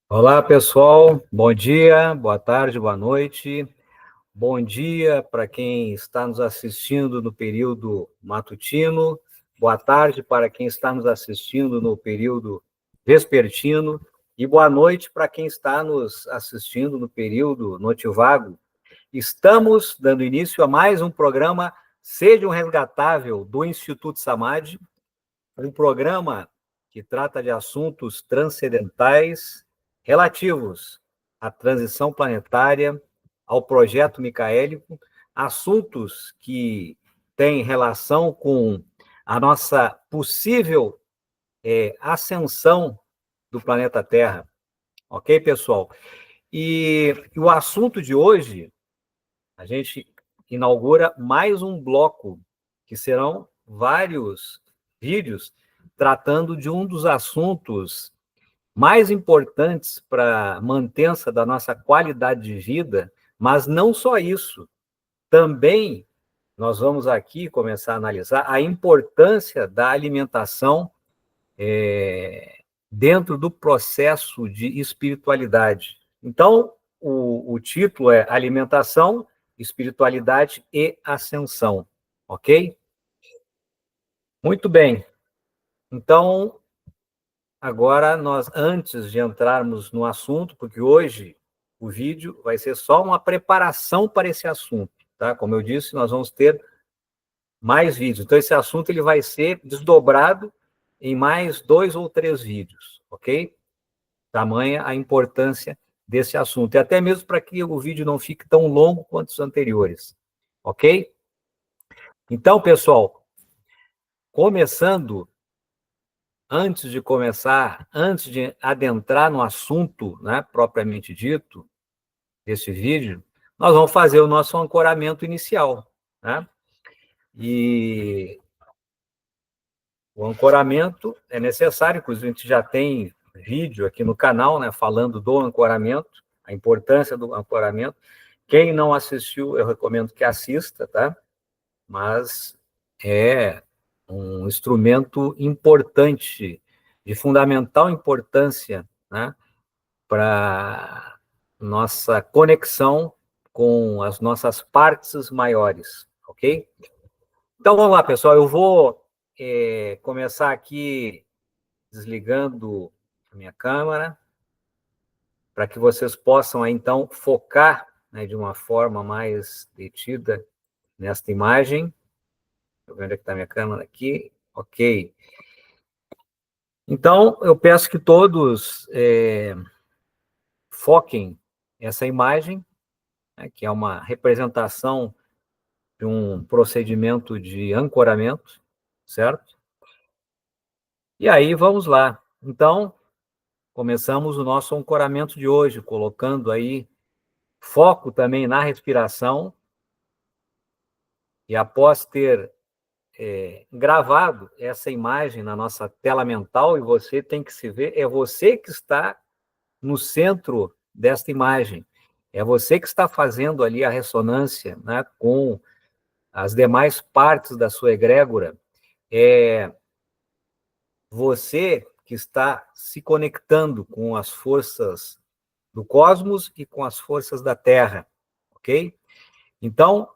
Olá, pessoal. Bom dia, boa tarde, boa noite. Bom dia para quem está nos assistindo no período matutino. Boa tarde para quem está nos assistindo no período vespertino. E boa noite para quem está nos assistindo no período notivago. Estamos dando início a mais um programa Seja um Resgatável do Instituto Samadhi, um programa que trata de assuntos transcendentais relativos à transição planetária, ao projeto micaélico, assuntos que têm relação com a nossa possível ascensão do planeta Terra. Ok, pessoal? E o assunto de hoje, a gente inaugura mais um bloco, que serão vários vídeos tratando de um dos assuntos mais importantes para a mantença da nossa qualidade de vida, mas não só isso. Também nós vamos aqui começar a analisar a importância da alimentação dentro do processo de espiritualidade. Então, o título é Alimentação, Espiritualidade e Ascensão, ok? Muito bem. Então, agora nós, antes de entrarmos no assunto, porque hoje o vídeo vai ser só uma preparação para esse assunto, tá? Como eu disse, nós vamos ter mais vídeos. Então, esse assunto ele vai ser desdobrado em mais 2 ou 3 vídeos, ok? Tamanha a importância desse assunto. E até mesmo para que o vídeo não fique tão longo quanto os anteriores, ok? Então, pessoal, começando, antes de adentrar no assunto, né, propriamente dito, desse vídeo, nós vamos fazer o nosso ancoramento inicial, né? E o ancoramento é necessário, inclusive a gente já tem vídeo aqui no canal, né, falando do ancoramento, a importância do ancoramento. Quem não assistiu, eu recomendo que assista, tá? Mas é um instrumento importante, de fundamental importância, né, para nossa conexão com as nossas partes maiores, ok? Então, vamos lá, pessoal, eu vou começar aqui desligando a minha câmera, para que vocês possam, aí, então, focar, né, de uma forma mais detida nesta imagem. Deixa eu ver onde é que está a minha câmera aqui. Ok. Então, eu peço que todos foquem essa imagem, né, que é uma representação de um procedimento de ancoramento, certo? E aí, vamos lá. Então, começamos o nosso ancoramento de hoje, colocando aí foco também na respiração. E após ter gravado essa imagem na nossa tela mental, e você tem que se ver, é você que está no centro desta imagem. É você que está fazendo ali a ressonância, né, com as demais partes da sua egrégora. É você que está se conectando com as forças do cosmos e com as forças da Terra, ok? Então,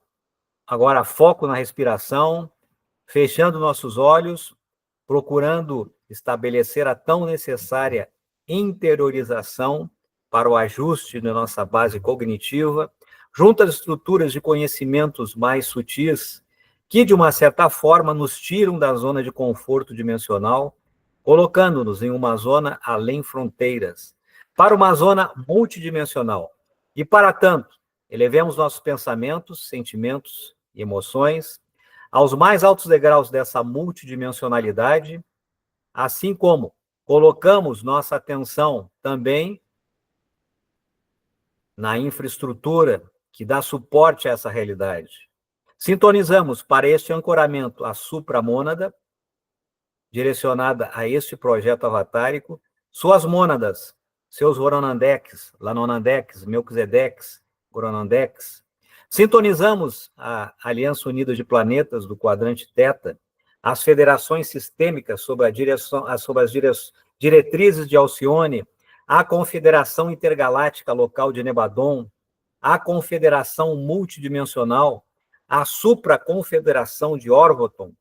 agora foco na respiração, fechando nossos olhos, procurando estabelecer a tão necessária interiorização para o ajuste da nossa base cognitiva, junto às estruturas de conhecimentos mais sutis, que, de uma certa forma, nos tiram da zona de conforto dimensional, colocando-nos em uma zona além fronteiras, para uma zona multidimensional. E, para tanto, elevemos nossos pensamentos, sentimentos e emoções aos mais altos degraus dessa multidimensionalidade, assim como colocamos nossa atenção também na infraestrutura que dá suporte a essa realidade. Sintonizamos para este ancoramento a supramônada, direcionada a este projeto avatárico, suas mônadas, seus Voronandecs, Lanonandecs, Melquisedecs, Goronandecs. Sintonizamos a Aliança Unida de Planetas do quadrante Teta, as federações sistêmicas sob as diretrizes de Alcione, a Confederação Intergaláctica Local de Nebadon, a Confederação Multidimensional, a Supra-Confederação de Orvoton,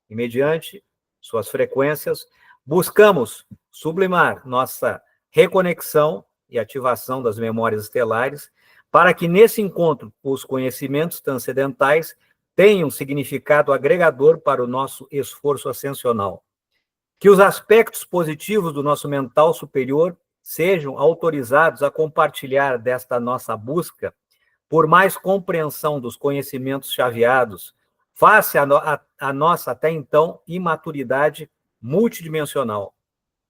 e mediante suas frequências, buscamos sublimar nossa reconexão e ativação das memórias estelares, para que nesse encontro os conhecimentos transcendentais tenham significado agregador para o nosso esforço ascensional. Que os aspectos positivos do nosso mental superior sejam autorizados a compartilhar desta nossa busca por mais compreensão dos conhecimentos chaveados, face à nossa até então imaturidade multidimensional.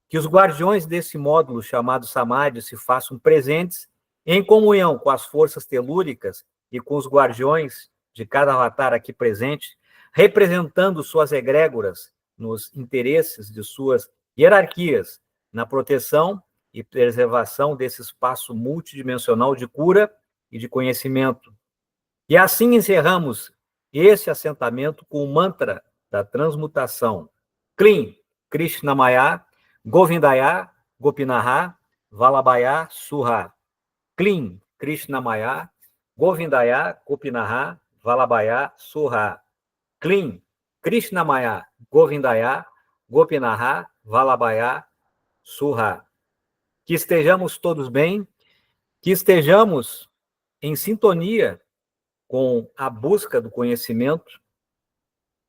Que os guardiões desse módulo chamado Samadhi se façam presentes em comunhão com as forças telúricas e com os guardiões de cada avatar aqui presente, representando suas egrégoras nos interesses de suas hierarquias, na proteção e preservação desse espaço multidimensional de cura e de conhecimento. E assim encerramos esse assentamento com o mantra da transmutação. Klim, Krishnamaya, Govindaya, Gopinaha, Valabhaya, Surra. Klim, Krishnamaya, Govindaya, Gopinaha, Valabhaya, Surra. Klim, Krishnamaya, Govindaya, Gopinaha, Valabhaya, Surra. Que estejamos todos bem, que estejamos em sintonia com a busca do conhecimento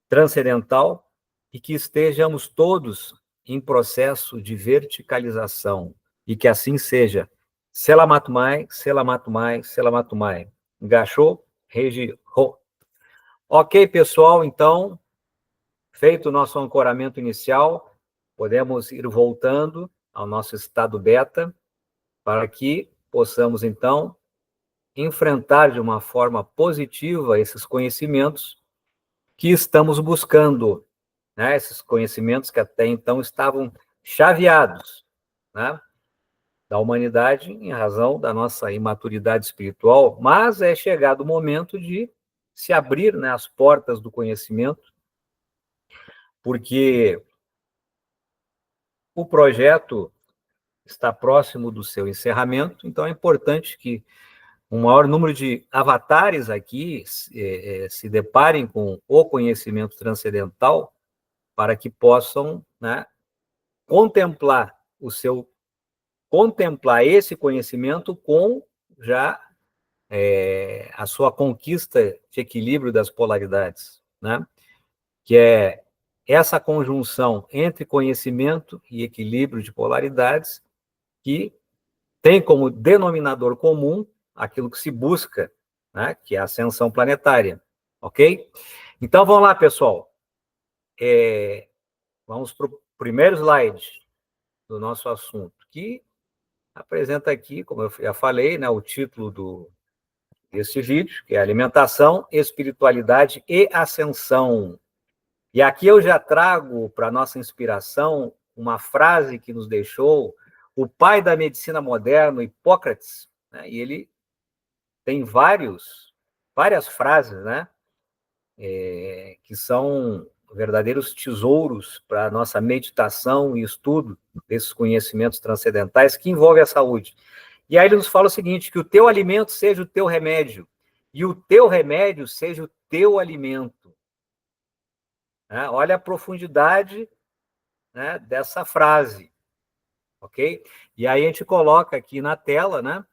transcendental e que estejamos todos em processo de verticalização e que assim seja. Selamatumai, Selamatumai, Selamatumai. Gachou, Regi, Ro. Ok, pessoal, então, feito o nosso ancoramento inicial, podemos ir voltando ao nosso estado beta para que possamos, então, enfrentar de uma forma positiva esses conhecimentos que estamos buscando, né? Esses conhecimentos que até então estavam chaveados, né, da humanidade em razão da nossa imaturidade espiritual, mas é chegado o momento de se abrir, né, as portas do conhecimento, porque o projeto está próximo do seu encerramento, então é importante que um maior número de avatares aqui se deparem com o conhecimento transcendental para que possam, né, contemplar esse conhecimento com já a sua conquista de equilíbrio das polaridades, né? Que é essa conjunção entre conhecimento e equilíbrio de polaridades que tem como denominador comum aquilo que se busca, né, que é a ascensão planetária, ok? Então, vamos lá, pessoal. Vamos para o primeiro slide do nosso assunto, que apresenta aqui, como eu já falei, né, o título desse vídeo, que é Alimentação, Espiritualidade e Ascensão. E aqui eu já trago para a nossa inspiração uma frase que nos deixou o pai da medicina moderna, Hipócrates, né? E ele tem várias frases, né, que são verdadeiros tesouros para a nossa meditação e estudo desses conhecimentos transcendentais que envolvem a saúde. E aí ele nos fala o seguinte, que o teu alimento seja o teu remédio, e o teu remédio seja o teu alimento. Né? Olha a profundidade, né, dessa frase, ok? E aí a gente coloca aqui na tela, né,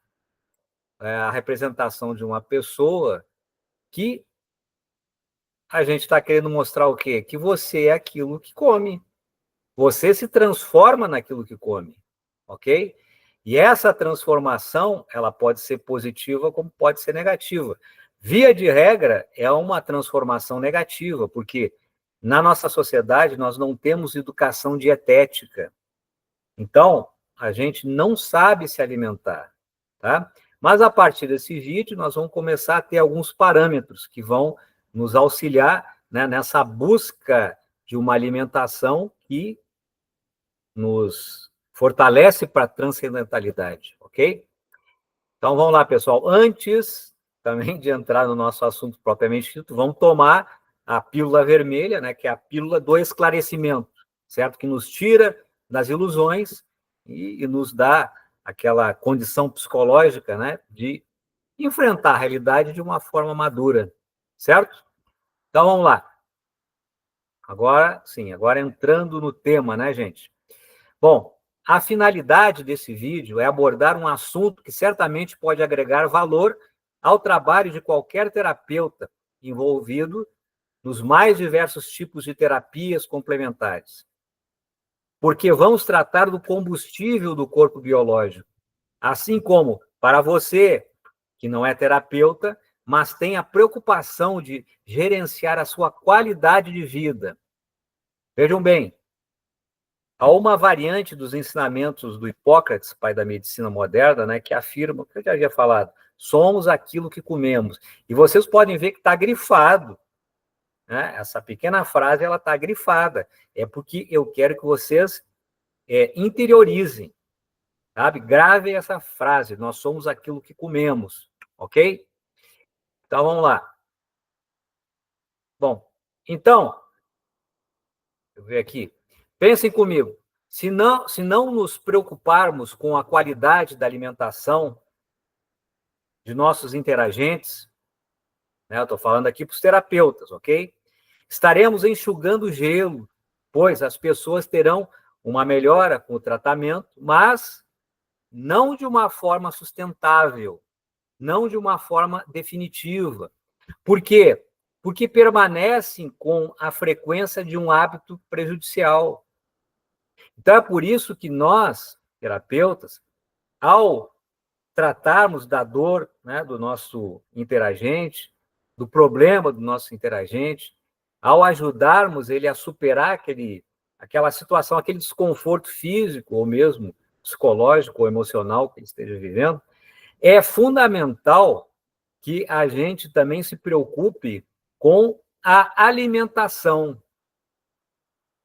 a representação de uma pessoa que a gente está querendo mostrar o quê? Que você é aquilo que come. Você se transforma naquilo que come, ok? E essa transformação, ela pode ser positiva como pode ser negativa. Via de regra, é uma transformação negativa, porque na nossa sociedade nós não temos educação dietética. Então, a gente não sabe se alimentar, tá? Mas a partir desse vídeo, nós vamos começar a ter alguns parâmetros que vão nos auxiliar, né, nessa busca de uma alimentação que nos fortalece para a transcendentalidade, ok? Então, vamos lá, pessoal. Antes também de entrar no nosso assunto propriamente dito, vamos tomar a pílula vermelha, né, que é a pílula do esclarecimento, certo? Que nos tira das ilusões e nos dá aquela condição psicológica, né, de enfrentar a realidade de uma forma madura, certo? Então, vamos lá. Agora, sim, agora entrando no tema, né, gente? Bom, a finalidade desse vídeo é abordar um assunto que certamente pode agregar valor ao trabalho de qualquer terapeuta envolvido nos mais diversos tipos de terapias complementares. Porque vamos tratar do combustível do corpo biológico, assim como para você, que não é terapeuta, mas tem a preocupação de gerenciar a sua qualidade de vida. Vejam bem, há uma variante dos ensinamentos do Hipócrates, pai da medicina moderna, né, que afirma, que eu já havia falado, somos aquilo que comemos. E vocês podem ver que está grifado, né? Essa pequena frase ela está grifada. É porque eu quero que vocês interiorizem, sabe? Gravem essa frase, nós somos aquilo que comemos, ok? Então, vamos lá. Bom, então, eu ver aqui. Pensem comigo. Se não nos preocuparmos com a qualidade da alimentação de nossos interagentes, né? Eu estou falando aqui para os terapeutas, ok? Estaremos enxugando gelo, pois as pessoas terão uma melhora com o tratamento, mas não de uma forma sustentável, não de uma forma definitiva. Por quê? Porque permanecem com a frequência de um hábito prejudicial. Então, é por isso que nós, terapeutas, ao tratarmos da dor, né, do nosso interagente, do problema do nosso interagente, ao ajudarmos ele a superar aquela situação, aquele desconforto físico ou mesmo psicológico ou emocional que ele esteja vivendo, é fundamental que a gente também se preocupe com a alimentação,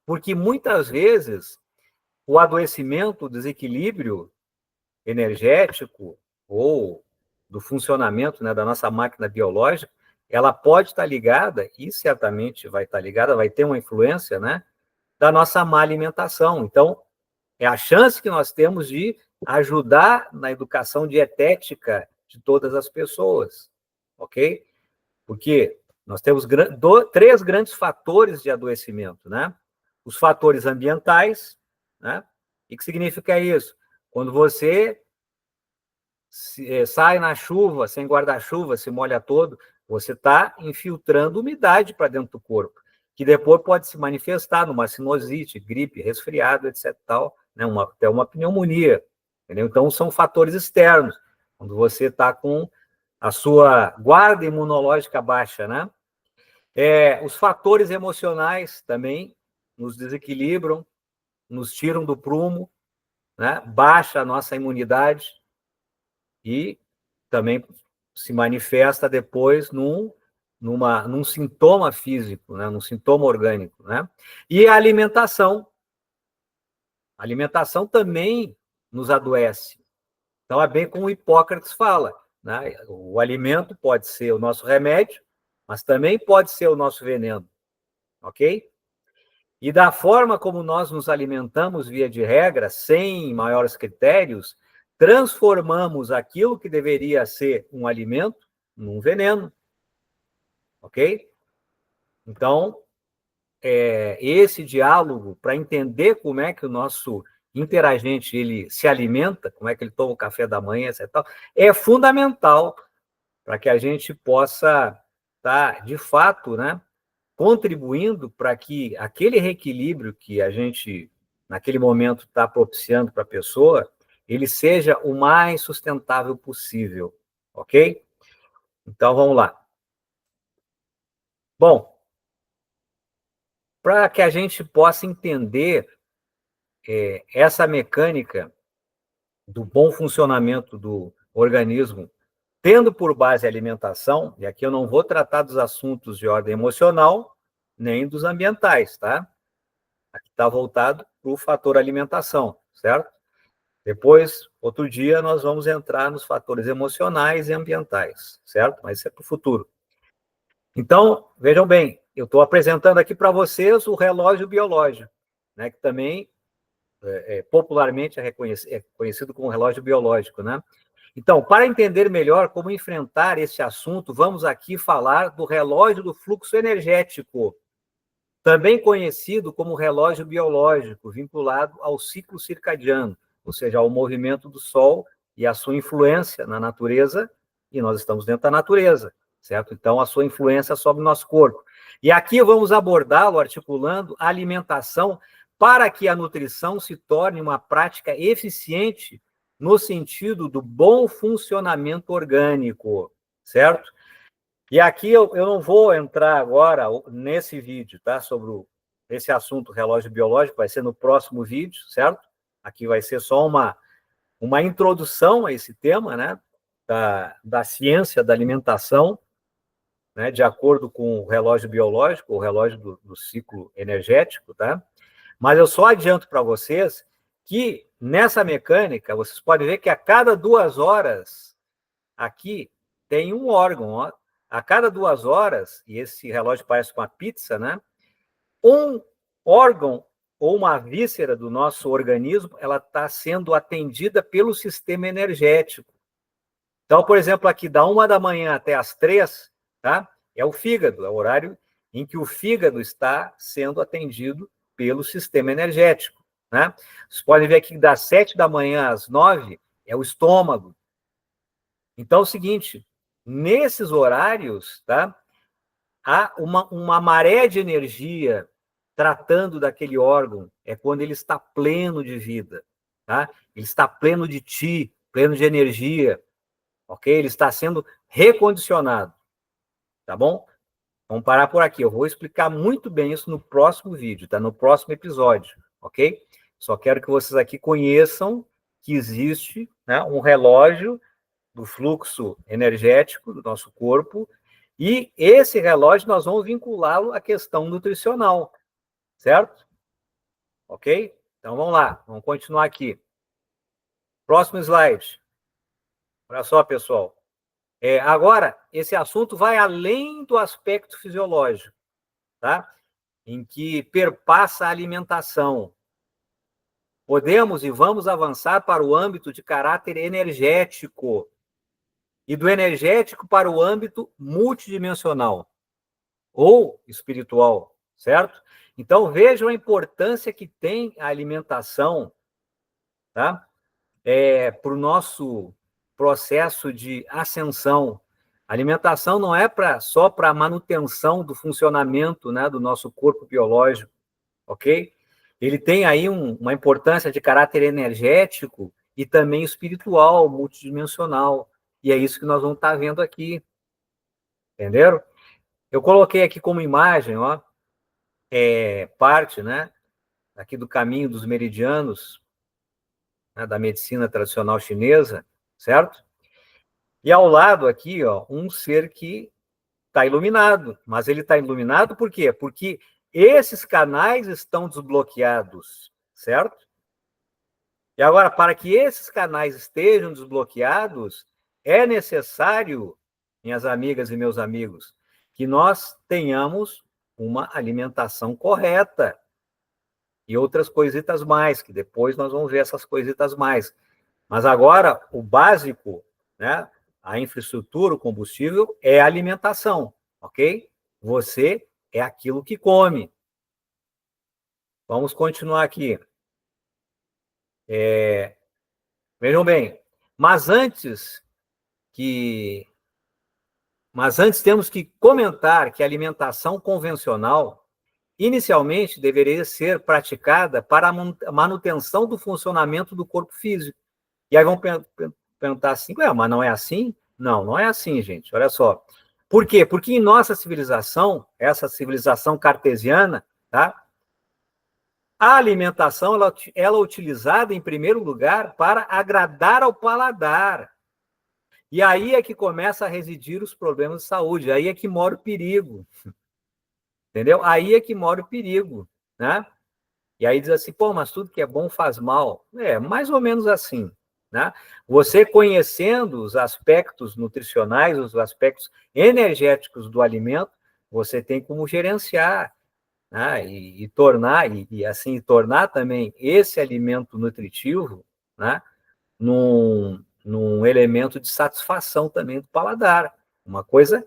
porque muitas vezes o adoecimento, o desequilíbrio energético ou do funcionamento, né, da nossa máquina biológica, ela pode estar ligada, e certamente vai estar ligada, vai ter uma influência, né, da nossa má alimentação. Então, é a chance que nós temos de ajudar na educação dietética de todas as pessoas, ok? Porque nós temos três grandes fatores de adoecimento, né? Os fatores ambientais, né? E o que significa isso? Quando você sai na chuva, sem guarda-chuva, se molha todo, você está infiltrando umidade para dentro do corpo, que depois pode se manifestar numa sinusite, gripe, resfriado, etc. Tal, né? Até uma pneumonia. Entendeu? Então, são fatores externos, quando você está com a sua guarda imunológica baixa, né? Os fatores emocionais também nos desequilibram, nos tiram do prumo, né? Baixa a nossa imunidade e também se manifesta depois num sintoma físico, né? Num sintoma orgânico, né? E a alimentação também nos adoece. Então, é bem como o Hipócrates fala, né? O alimento pode ser o nosso remédio, mas também pode ser o nosso veneno, ok? E da forma como nós nos alimentamos, via de regra, sem maiores critérios, transformamos aquilo que deveria ser um alimento num veneno, ok? Então, esse diálogo, para entender como é que o nosso interagente ele se alimenta, como é que ele toma o café da manhã, etc., é fundamental para que a gente possa estar, de fato, né, contribuindo para que aquele reequilíbrio que a gente, naquele momento, está propiciando para a pessoa, ele seja o mais sustentável possível, ok? Então, vamos lá. Bom, para que a gente possa entender essa mecânica do bom funcionamento do organismo, tendo por base a alimentação, e aqui eu não vou tratar dos assuntos de ordem emocional, nem dos ambientais, tá? Aqui está voltado para o fator alimentação, certo? Depois, outro dia, nós vamos entrar nos fatores emocionais e ambientais, certo? Mas isso é para o futuro. Então, vejam bem, eu estou apresentando aqui para vocês o relógio biológico, né? Que também popularmente é conhecido como relógio biológico, né? Então, para entender melhor como enfrentar esse assunto, vamos aqui falar do relógio do fluxo energético, também conhecido como relógio biológico, vinculado ao ciclo circadiano, ou seja, ao movimento do Sol e a sua influência na natureza, e nós estamos dentro da natureza, certo? Então, a sua influência sobre o nosso corpo. E aqui vamos abordá-lo articulando a alimentação para que a nutrição se torne uma prática eficiente no sentido do bom funcionamento orgânico, certo? E aqui eu não vou entrar agora nesse vídeo, tá? Sobre esse assunto relógio biológico, vai ser no próximo vídeo, certo? Aqui vai ser só uma introdução a esse tema, né? Da ciência da alimentação, né? De acordo com o relógio biológico, o relógio do ciclo energético, tá? Mas eu só adianto para vocês que nessa mecânica, vocês podem ver que a cada 2 horas, aqui tem um órgão, ó. A cada 2 horas, e esse relógio parece uma pizza, né? Um órgão ou uma víscera do nosso organismo, ela está sendo atendida pelo sistema energético. Então, por exemplo, aqui da 1 da manhã até as 3, tá? É o fígado, é o horário em que o fígado está sendo atendido pelo sistema energético, né? Vocês podem ver aqui que das 7 da manhã às 9 é o estômago. Então, é o seguinte, nesses horários, tá? Há uma maré de energia tratando daquele órgão, é quando ele está pleno de vida, tá? Ele está pleno de ti, pleno de energia, ok? Ele está sendo recondicionado, tá bom? Vamos parar por aqui, eu vou explicar muito bem isso no próximo vídeo, tá? No próximo episódio, ok? Só quero que vocês aqui conheçam que existe, né, um relógio do fluxo energético do nosso corpo, e esse relógio nós vamos vinculá-lo à questão nutricional, certo? Ok? Então vamos lá, vamos continuar aqui. Próximo slide. Olha só, pessoal. Agora, esse assunto vai além do aspecto fisiológico, tá? Em que perpassa a alimentação. Podemos e vamos avançar para o âmbito de caráter energético, e do energético para o âmbito multidimensional ou espiritual, certo? Então, vejam a importância que tem a alimentação, tá? Para o nosso processo de ascensão. A alimentação não é só para a manutenção do funcionamento, né, do nosso corpo biológico, ok? Ele tem aí uma importância de caráter energético e também espiritual, multidimensional. E é isso que nós vamos estar vendo aqui. Entenderam? Eu coloquei aqui como imagem, ó, parte, né, aqui do caminho dos meridianos, né, da medicina tradicional chinesa, certo? E ao lado aqui, ó, um ser que está iluminado. Mas ele está iluminado por quê? Porque esses canais estão desbloqueados, certo? E agora, para que esses canais estejam desbloqueados, é necessário, minhas amigas e meus amigos, que nós tenhamos uma alimentação correta e outras coisitas mais, que depois nós vamos ver essas coisitas mais. Mas agora, o básico, né, a infraestrutura, o combustível, é a alimentação, ok? Você é aquilo que come. Vamos continuar aqui. Vejam bem, mas antes temos que comentar que a alimentação convencional inicialmente deveria ser praticada para a manutenção do funcionamento do corpo físico. E aí vão perguntar assim, mas não é assim? Não, não é assim, gente, olha só. Por quê? Porque em nossa civilização, essa civilização cartesiana, tá? A alimentação, ela é utilizada, em primeiro lugar, para agradar ao paladar. E aí é que começa a residir os problemas de saúde, aí é que mora o perigo. Entendeu? Aí é que mora o perigo, né? E aí diz assim, pô, mas tudo que é bom faz mal. Mais ou menos assim, né? Você conhecendo os aspectos nutricionais, os aspectos energéticos do alimento, você tem como gerenciar né, e tornar também esse alimento nutritivo, né, num elemento de satisfação também do paladar. Uma coisa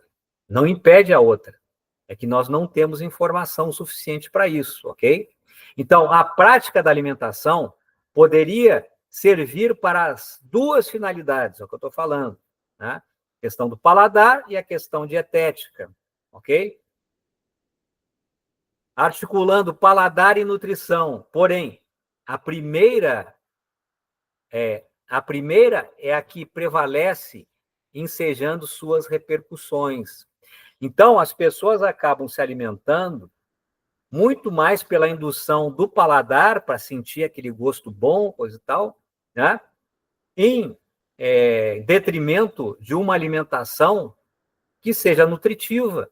não impede a outra. É que nós não temos informação suficiente para isso, ok? Então, a prática da alimentação poderia servir para as duas finalidades, é o que eu estou falando, né? A questão do paladar e a questão dietética, ok? Articulando paladar e nutrição. Porém, a primeira é a que prevalece, ensejando suas repercussões. Então, as pessoas acabam se alimentando muito mais pela indução do paladar, para sentir aquele gosto bom, coisa e tal, né? Em detrimento de uma alimentação que seja nutritiva,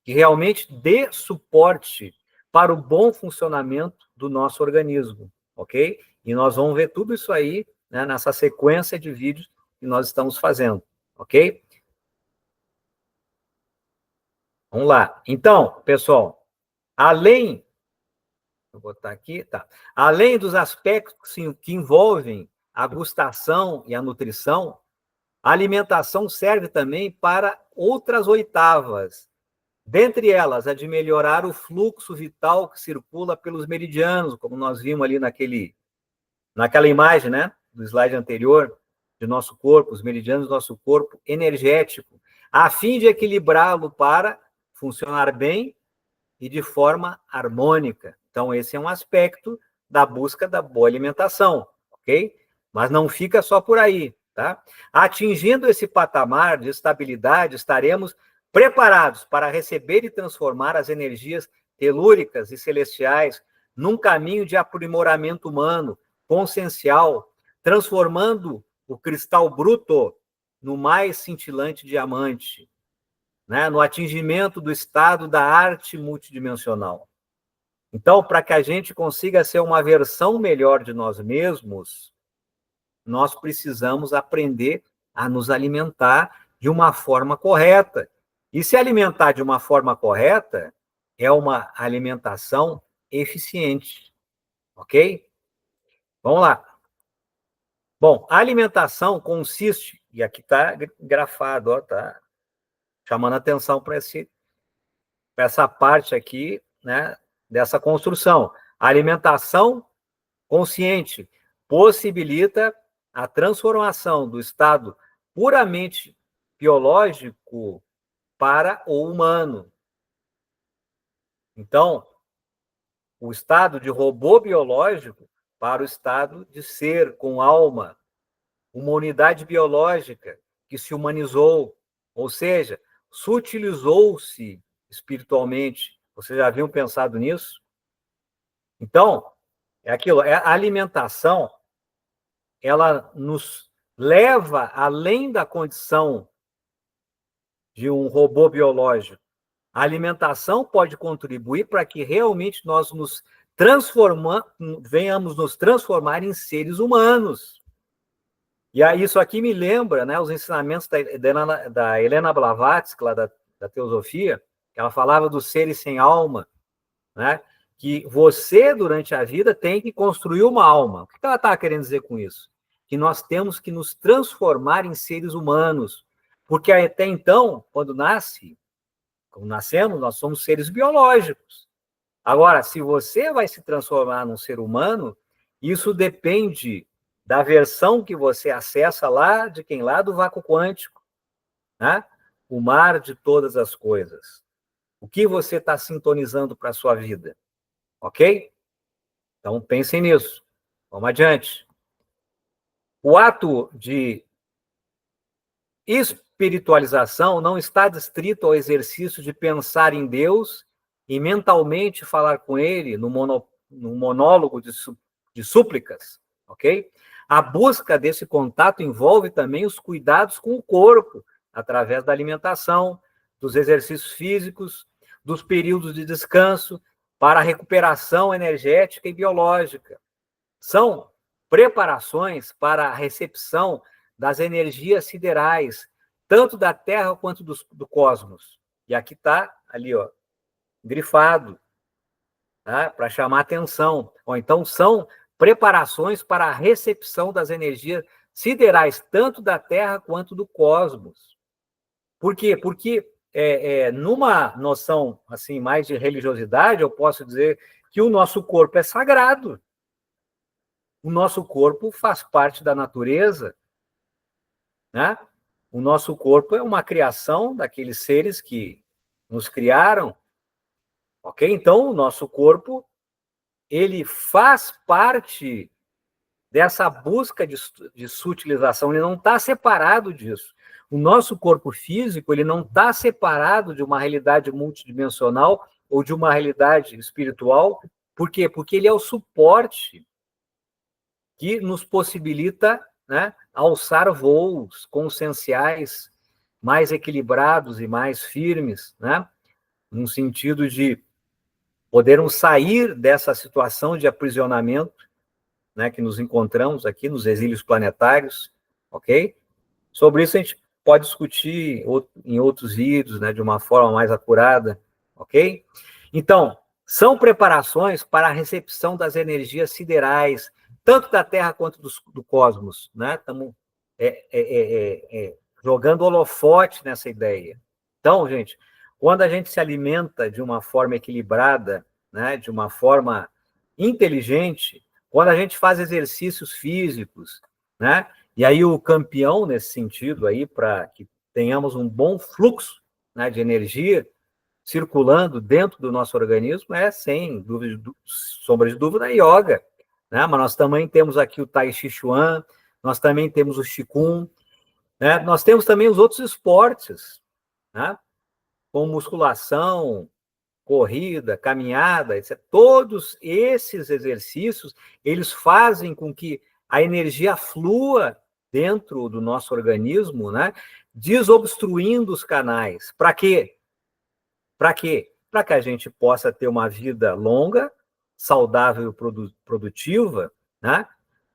que realmente dê suporte para o bom funcionamento do nosso organismo, ok? E nós vamos ver tudo isso aí, né, nessa sequência de vídeos que nós estamos fazendo, ok? Vamos lá. Então, pessoal, vou botar aqui, tá. Além dos aspectos que envolvem a gustação e a nutrição, a alimentação serve também para outras oitavas. Dentre elas, a de melhorar o fluxo vital que circula pelos meridianos, como nós vimos ali naquela imagem, né, do slide anterior, de nosso corpo, os meridianos do nosso corpo energético, a fim de equilibrá-lo para funcionar bem e de forma harmônica. Então, esse é um aspecto da busca da boa alimentação, ok? Mas não fica só por aí, tá? Atingindo esse patamar de estabilidade, estaremos preparados para receber e transformar as energias telúricas e celestiais num caminho de aprimoramento humano, consciencial, transformando o cristal bruto no mais cintilante diamante, né, no atingimento do estado da arte multidimensional. Então, para que a gente consiga ser uma versão melhor de nós mesmos, nós precisamos aprender a nos alimentar de uma forma correta. E se alimentar de uma forma correta é uma alimentação eficiente, ok? Vamos lá. Bom, a alimentação consiste, e aqui está grafado, ó, tá chamando a atenção para essa parte aqui, né, dessa construção. A alimentação consciente possibilita a transformação do estado puramente biológico para o humano. Então, o estado de robô biológico para o estado de ser com alma, uma unidade biológica que se humanizou, ou seja, sutilizou-se espiritualmente. Vocês já haviam pensado nisso? Então, é aquilo, a alimentação, ela nos leva além da condição de um robô biológico. A alimentação pode contribuir para que realmente nós venhamos nos transformar em seres humanos. E aí, isso aqui me lembra, né, os ensinamentos da Helena Blavatsky, lá da Teosofia, que ela falava dos seres sem alma, né? Que você, durante a vida, tem que construir uma alma. O que ela está querendo dizer com isso? Que nós temos que nos transformar em seres humanos. Porque até então, quando nascemos, nós somos seres biológicos. Agora, se você vai se transformar num ser humano, isso depende da versão que você acessa lá de quem? Lá do vácuo quântico, né? O mar de todas as coisas. O que você está sintonizando para a sua vida? Ok? Então, pensem nisso. Vamos adiante. O ato de espiritualização não está restrito ao exercício de pensar em Deus e mentalmente falar com Ele no monólogo de súplicas, ok? A busca desse contato envolve também os cuidados com o corpo, através da alimentação, dos exercícios físicos, dos períodos de descanso, para a recuperação energética e biológica. São preparações para a recepção das energias siderais, tanto da Terra quanto do cosmos. E aqui está, ali, ó, grifado. tá? Para chamar atenção. Ou então são preparações para a recepção das energias siderais, tanto da Terra quanto do cosmos. Por quê? Porque numa noção assim mais de religiosidade, eu posso dizer que o nosso corpo é sagrado. O nosso corpo faz parte da natureza, né? O nosso corpo é uma criação daqueles seres que nos criaram, ok? Então, o nosso corpo, ele faz parte dessa busca de sutilização, ele não está separado disso. O nosso corpo físico, ele não está separado de uma realidade multidimensional ou de uma realidade espiritual. Por quê? Porque ele é o suporte que nos possibilita, né, alçar voos conscienciais mais equilibrados e mais firmes, né, no sentido de podermos sair dessa situação de aprisionamento, né, que nos encontramos aqui nos exílios planetários, ok? Sobre isso a gente pode discutir em outros vídeos, né, de uma forma mais acurada, ok? Então, são preparações para a recepção das energias siderais, tanto da Terra quanto do cosmos, né? Estamos jogando holofote nessa ideia. Então, gente, quando a gente se alimenta de uma forma equilibrada, né, de uma forma inteligente, quando a gente faz exercícios físicos, né, e aí o campeão nesse sentido aí para que tenhamos um bom fluxo, né, de energia circulando dentro do nosso organismo é, sem dúvida, sombra de dúvida, a yoga, né? Mas nós também temos aqui o Tai Chi Chuan, nós também temos o Qigong, né? Nós temos também os outros esportes, né? Com musculação, corrida, caminhada, etc. Todos esses exercícios, eles fazem com que a energia flua dentro do nosso organismo, né? Desobstruindo os canais. Para quê? Para quê? Para que a gente possa ter uma vida longa, saudável e produtiva, né?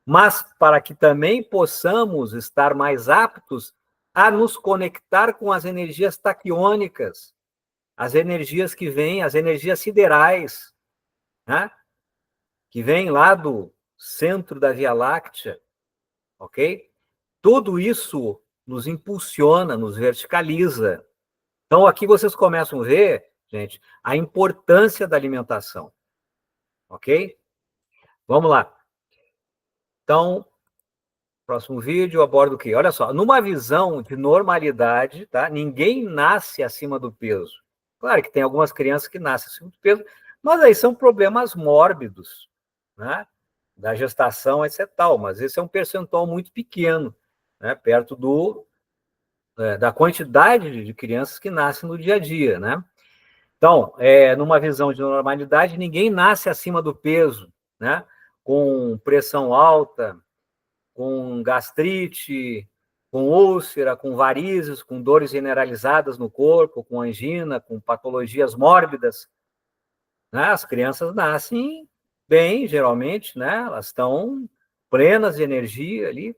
Mas para que também possamos estar mais aptos a nos conectar com as energias taquiônicas, as energias que vêm, as energias siderais, né? Que vêm lá do centro da Via Láctea, ok? Tudo isso nos impulsiona, nos verticaliza. Então, aqui vocês começam a ver, gente, a importância da alimentação, ok? Vamos lá. Então, próximo vídeo, eu abordo o quê? Olha só, numa visão de normalidade, tá? Ninguém nasce acima do peso. Claro que tem algumas crianças que nascem acima do peso, mas aí são problemas mórbidos, né? Da gestação, etc. Mas esse é um percentual muito pequeno, né? Perto da quantidade de crianças que nascem no dia a dia, né? Então, numa visão de normalidade, ninguém nasce acima do peso, né? Com pressão alta, com gastrite, com úlcera, com varizes, com dores generalizadas no corpo, com angina, com patologias mórbidas, né? As crianças nascem bem, geralmente, né? Elas estão plenas de energia ali.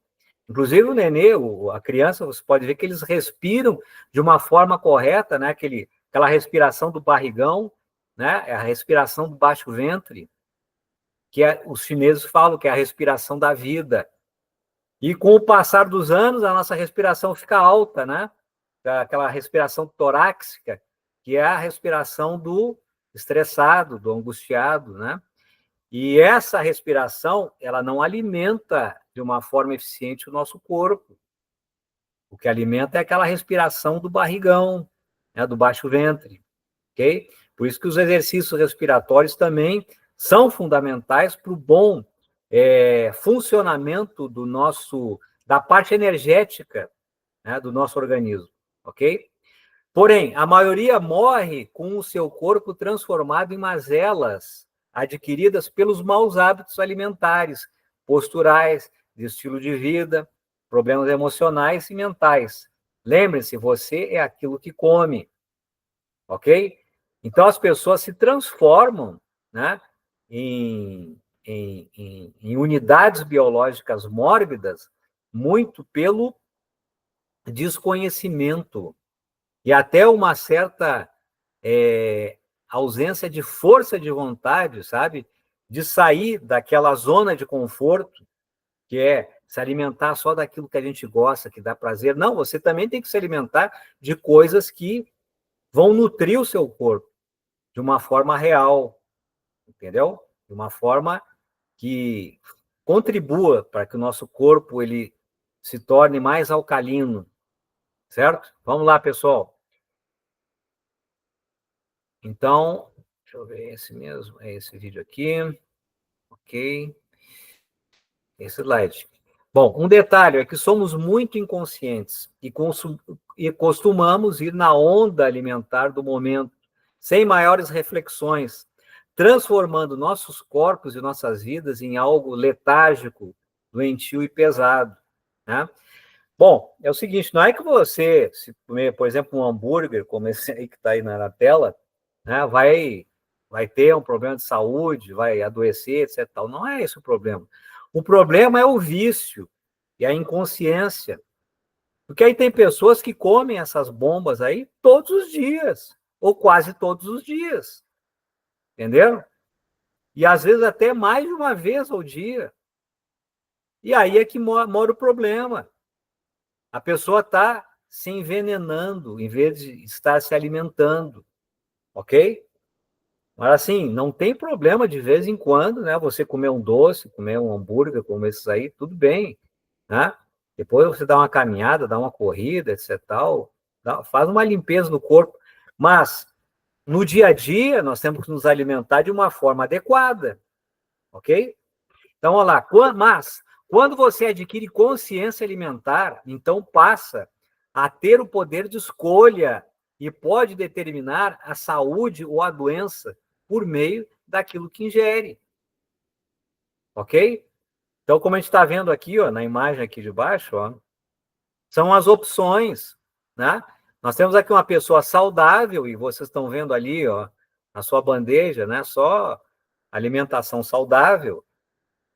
Inclusive o nenê, a criança, você pode ver que eles respiram de uma forma correta, né? Aquela respiração do barrigão, né? É a respiração do baixo ventre, que os chineses falam que é a respiração da vida. E com o passar dos anos, a nossa respiração fica alta, né? Aquela respiração torácica, que é a respiração do estressado, do angustiado, né? E essa respiração, ela não alimenta de uma forma eficiente o nosso corpo. O que alimenta é aquela respiração do barrigão, né? Do baixo ventre, ok? Por isso que os exercícios respiratórios também são fundamentais para o bom funcionamento da parte energética, né, do nosso organismo, ok? Porém, a maioria morre com o seu corpo transformado em mazelas adquiridas pelos maus hábitos alimentares, posturais, de estilo de vida, problemas emocionais e mentais. Lembre-se, você é aquilo que come, ok? Então, as pessoas se transformam, né, em unidades biológicas mórbidas muito pelo desconhecimento e até uma certa ausência de força de vontade, sabe? De sair daquela zona de conforto, que é se alimentar só daquilo que a gente gosta, que dá prazer. Não, você também tem que se alimentar de coisas que vão nutrir o seu corpo de uma forma real, entendeu? De uma forma que contribua para que o nosso corpo ele se torne mais alcalino, certo? Vamos lá, pessoal. Então, deixa eu ver, esse mesmo, é esse vídeo aqui. Ok. Esse slide. Bom, um detalhe é que somos muito inconscientes e costumamos ir na onda alimentar do momento, sem maiores reflexões, transformando nossos corpos e nossas vidas em algo letárgico, doentio e pesado, né? Bom, é o seguinte, não é que você, se comer, por exemplo, um hambúrguer, como esse aí que está aí na tela, né, vai ter um problema de saúde, vai adoecer, etc. Tal. Não é esse o problema. O problema é o vício e a inconsciência. Porque aí tem pessoas que comem essas bombas aí todos os dias, ou quase todos os dias, entendeu? E às vezes até mais de uma vez ao dia. E aí é que mora o problema. A pessoa está se envenenando em vez de estar se alimentando, ok? Mas assim, não tem problema de vez em quando, né? Você comer um doce, comer um hambúrguer, como esses aí, tudo bem, né? Depois você dá uma caminhada, dá uma corrida, etc. Tal, faz uma limpeza no corpo. Mas no dia a dia nós temos que nos alimentar de uma forma adequada, ok? Então, olha lá, mas quando você adquire consciência alimentar, então passa a ter o poder de escolha e pode determinar a saúde ou a doença por meio daquilo que ingere. Ok? Então, como a gente está vendo aqui, ó, na imagem aqui de baixo, ó, são as opções, né? Nós temos aqui uma pessoa saudável, e vocês estão vendo ali, ó, na sua bandeja, né? Só alimentação saudável.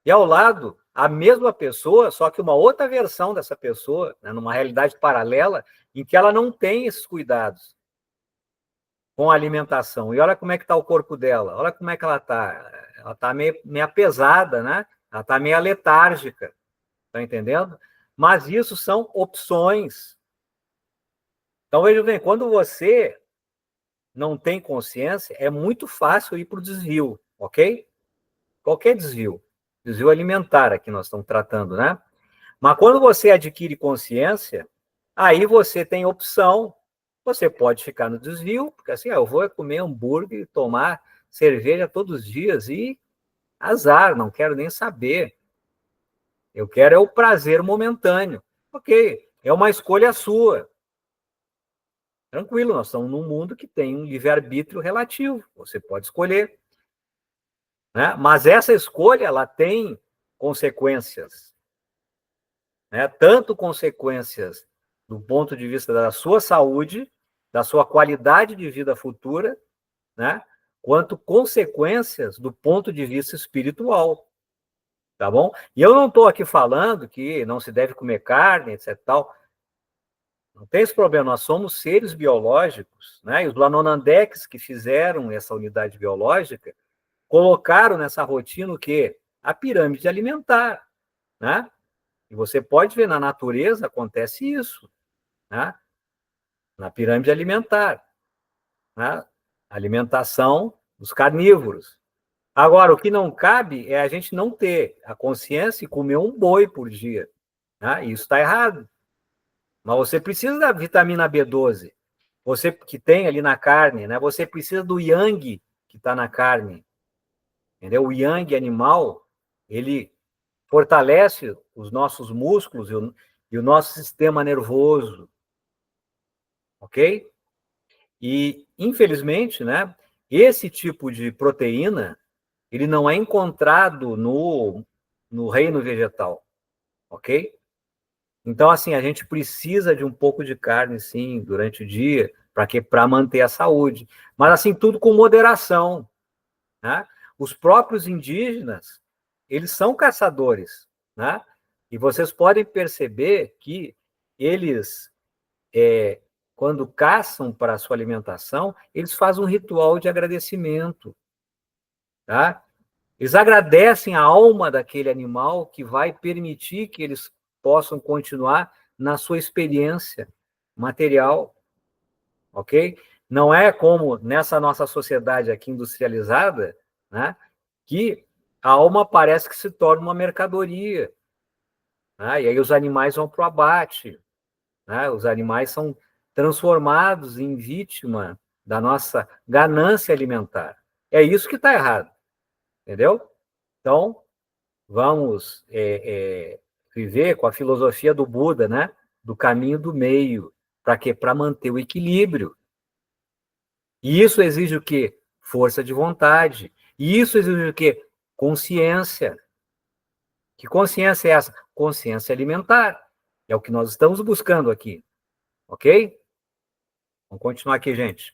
E ao lado, a mesma pessoa, só que uma outra versão dessa pessoa, né, numa realidade paralela, em que ela não tem esses cuidados com a alimentação. E olha como é que está o corpo dela, olha como é que ela está. Ela está meio pesada, né? Ela está meio letárgica, está entendendo? Mas isso são opções. Então, veja bem, quando você não tem consciência, é muito fácil ir para o desvio, ok? Qualquer desvio. Desvio alimentar aqui nós estamos tratando, né? Mas quando você adquire consciência, aí você tem opção. Você pode ficar no desvio, porque assim, eu vou comer hambúrguer e tomar cerveja todos os dias e azar, não quero nem saber. Eu quero é o prazer momentâneo. Ok, é uma escolha sua. Tranquilo, nós estamos num mundo que tem um livre-arbítrio relativo. Você pode escolher. Né? Mas essa escolha ela tem consequências. Né? Tanto consequências do ponto de vista da sua saúde, da sua qualidade de vida futura, né? Quanto consequências do ponto de vista espiritual, tá bom? E eu não estou aqui falando que não se deve comer carne, etc. Tal. Não tem esse problema, nós somos seres biológicos, né? E os Lanonandeques que fizeram essa unidade biológica colocaram nessa rotina o quê? A pirâmide alimentar, né? E você pode ver na natureza acontece isso, né? Na pirâmide alimentar, né? Alimentação dos carnívoros. Agora, o que não cabe é a gente não ter a consciência e comer um boi por dia, né? Isso está errado. Mas você precisa da vitamina B12, você que tem ali na carne, né? Você precisa do yang que está na carne, entendeu? O yang animal, ele fortalece os nossos músculos e o nosso sistema nervoso, ok? E, infelizmente, né, esse tipo de proteína, ele não é encontrado no reino vegetal, ok? Então, assim, a gente precisa de um pouco de carne, sim, durante o dia, para manter a saúde. Mas, assim, tudo com moderação, né? Os próprios indígenas, eles são caçadores, né? E vocês podem perceber que eles quando caçam para a sua alimentação, eles fazem um ritual de agradecimento, tá? Eles agradecem a alma daquele animal que vai permitir que eles possam continuar na sua experiência material, ok? Não é como nessa nossa sociedade aqui industrializada, né, que a alma parece que se torna uma mercadoria, né, e aí os animais vão para o abate, né, os animais são transformados em vítima da nossa ganância alimentar. É isso que está errado, entendeu? Então, vamos viver com a filosofia do Buda, né, do caminho do meio, para quê? Para manter o equilíbrio. E isso exige o quê? Força de vontade. E isso exige o quê? Consciência. Que consciência é essa? Consciência alimentar. É o que nós estamos buscando aqui. Ok? Vamos continuar aqui, gente.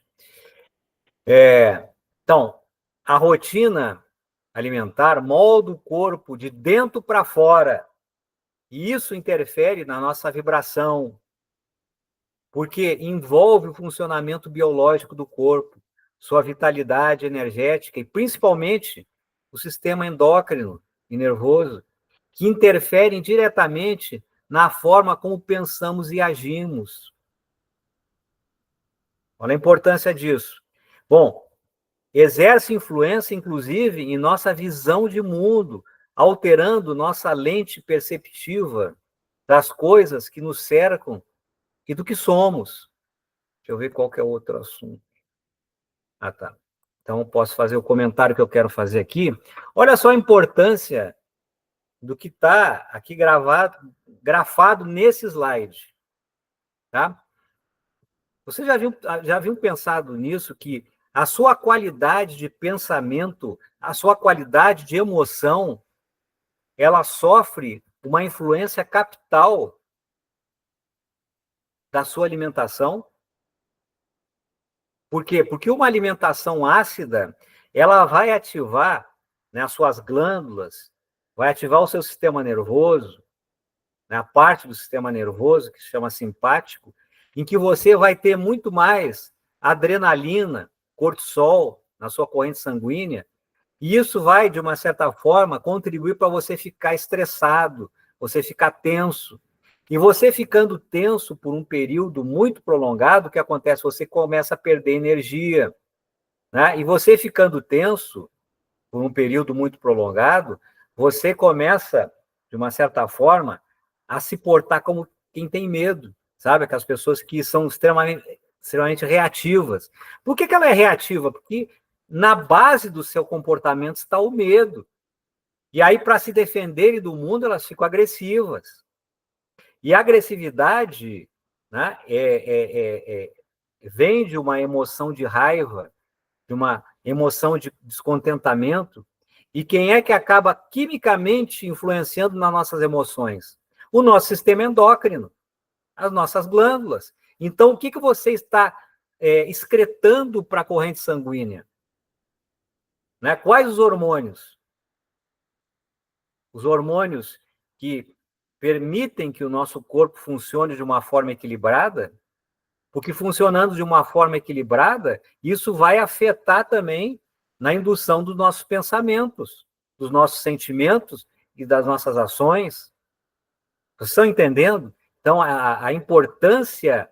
Então, a rotina alimentar molda o corpo de dentro para fora. E isso interfere na nossa vibração, porque envolve o funcionamento biológico do corpo, sua vitalidade energética e, principalmente, o sistema endócrino e nervoso, que interferem diretamente na forma como pensamos e agimos. Olha a importância disso. Bom, exerce influência, inclusive, em nossa visão de mundo, alterando nossa lente perceptiva das coisas que nos cercam e do que somos. Deixa eu ver qual que é o outro assunto. Ah, tá. Então, posso fazer o comentário que eu quero fazer aqui. Olha só a importância do que está aqui grafado nesse slide. Tá? Você já viu pensado nisso, que a sua qualidade de pensamento, a sua qualidade de emoção, ela sofre uma influência capital da sua alimentação? Por quê? Porque uma alimentação ácida, ela vai ativar, né, as suas glândulas, vai ativar o seu sistema nervoso, né, a parte do sistema nervoso, que se chama simpático, em que você vai ter muito mais adrenalina, cortisol na sua corrente sanguínea, e isso vai, de uma certa forma, contribuir para você ficar estressado, você ficar tenso. E você ficando tenso por um período muito prolongado, o que acontece? Você começa a perder energia, né? E você ficando tenso por um período muito prolongado, você começa, de uma certa forma, a se portar como quem tem medo, sabe? Aquelas pessoas que são extremamente reativas. Por que ela é reativa? Porque na base do seu comportamento está o medo. E aí, para se defenderem do mundo, elas ficam agressivas. E a agressividade, né, vem de uma emoção de raiva, de uma emoção de descontentamento. E quem é que acaba quimicamente influenciando nas nossas emoções? O nosso sistema endócrino, as nossas glândulas. Então, o que você está excretando para a corrente sanguínea? Né? Quais os hormônios? Os hormônios que permitem que o nosso corpo funcione de uma forma equilibrada, porque funcionando de uma forma equilibrada, isso vai afetar também na indução dos nossos pensamentos, dos nossos sentimentos e das nossas ações. Vocês estão entendendo? Então, a importância